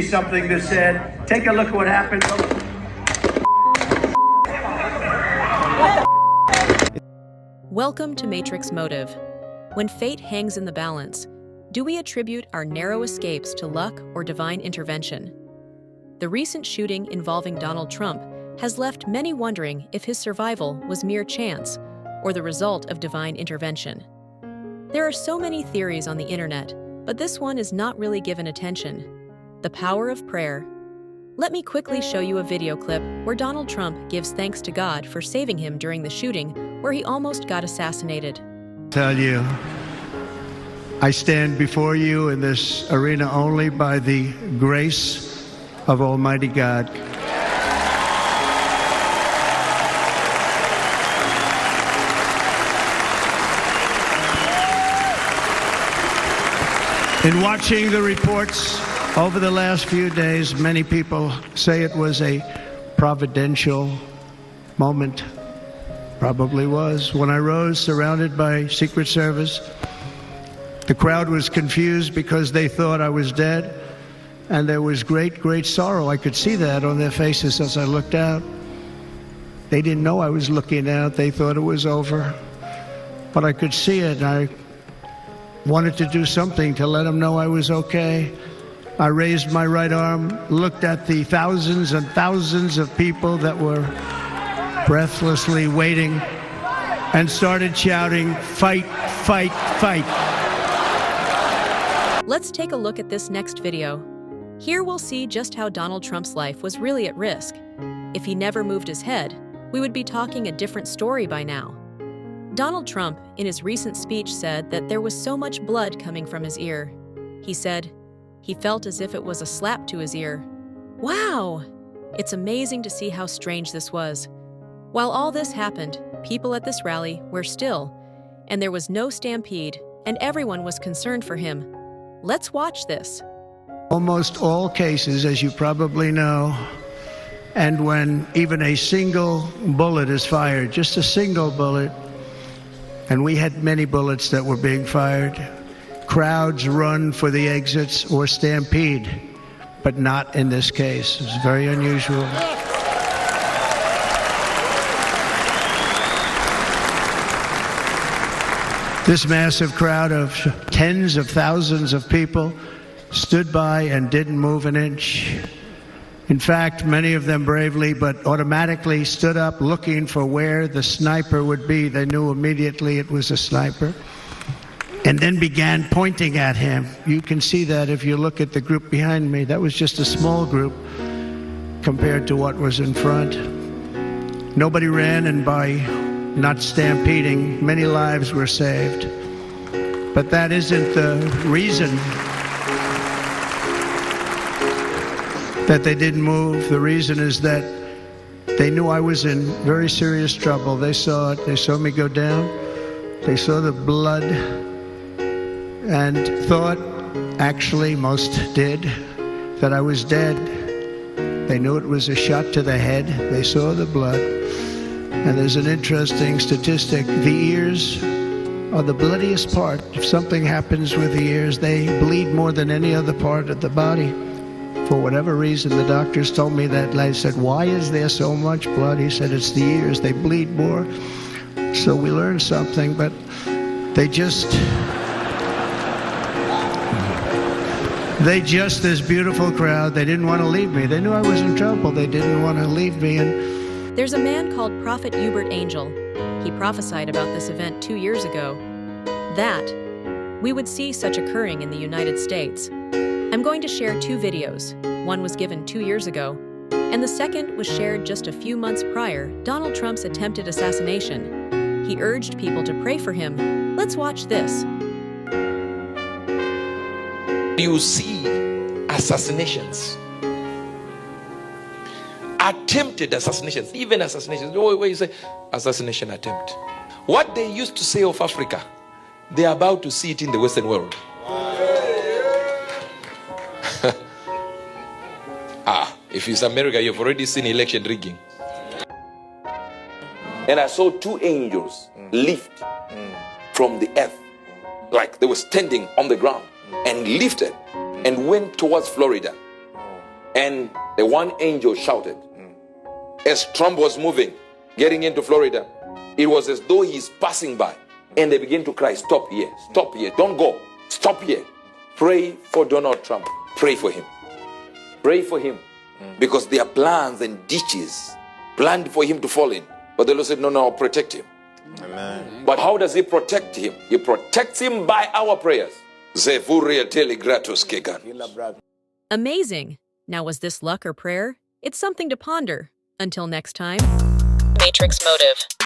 Something that said, take a look at what happened. Welcome to Matrix Motive. When fate hangs in the balance, do we attribute our narrow escapes to luck or divine intervention? The recent shooting involving Donald Trump has left many wondering if his survival was mere chance or the result of divine intervention. There are so many theories on the internet, but this one is not really given attention. The power of prayer. Let me quickly show you a video clip where Donald Trump gives thanks to God for saving him during the shooting where he almost got assassinated. Tell you, I stand before you in this arena only by the grace of Almighty God. In watching the reports over the last few days, many people say it was a providential moment. Probably was. When I rose, surrounded by Secret Service, the crowd was confused because they thought I was dead, and there was great, great sorrow. I could see that on their faces as I looked out. They didn't know I was looking out. They thought it was over. But I could see it, and I wanted to do something to let them know I was okay. I raised my right arm, looked at the thousands and thousands of people that were breathlessly waiting, and started shouting, "Fight, fight, fight." Let's take a look at this next video. Here we'll see just how Donald Trump's life was really at risk. If he never moved his head, we would be talking a different story by now. Donald Trump, in his recent speech, said that there was so much blood coming from his ear. He said he felt as if it was a slap to his ear. Wow! It's amazing to see how strange this was. While all this happened, people at this rally were still, and there was no stampede, and everyone was concerned for him. Let's watch this. Almost all cases, as you probably know, and when even a single bullet is fired, just a single bullet, and we had many bullets that were being fired, crowds run for the exits or stampede, but not in this case. It's very unusual. This massive crowd of tens of thousands of people stood by and didn't move an inch. In fact, many of them bravely but automatically stood up looking for where the sniper would be. They knew immediately it was a sniper, and then began pointing at him. You can see that if you look at the group behind me. That was just a small group compared to what was in front. Nobody ran, and by not stampeding, many lives were saved. But that isn't the reason that they didn't move. The reason is that they knew I was in very serious trouble. They saw it. They saw me go down. They saw the blood and thought, actually most did, that I was dead. They knew it was a shot to the head. They saw the blood. And there's an interesting statistic. The ears are the bloodiest part. If something happens with the ears, they bleed more than any other part of the body. For whatever reason, the doctors told me that. I said, why is there so much blood? He said, it's the ears. They bleed more. So we learned something, but they just, this beautiful crowd, they didn't want to leave me. They knew I was in trouble. They didn't want to leave me. And there's a man called Prophet Uebert Angel. He prophesied about this event 2 years ago, that we would see such occurring in the United States. I'm going to share 2 videos. One was given 2 years ago, and the second was shared just a few months prior, Donald Trump's attempted assassination. He urged people to pray for him. Let's watch this. You see assassinations, attempted assassinations, even assassinations. Where you say assassination attempt. What they used to say of Africa, they are about to see it in the Western world. If it's America, you've already seen election rigging. And I saw 2 angels lift from the earth, like they were standing on the ground, and lifted and went towards Florida. And the one angel shouted. As Trump was moving, getting into Florida, it was as though he's passing by. And they begin to cry, stop here, don't go, stop here. Pray for Donald Trump. Pray for him. Pray for him. Because there are plans and ditches planned for him to fall in. But the Lord said, no, I'll protect him. Amen. But how does he protect him? He protects him by our prayers. Amazing. Now, was this luck or prayer? It's something to ponder. Until next time, Matrix Motive.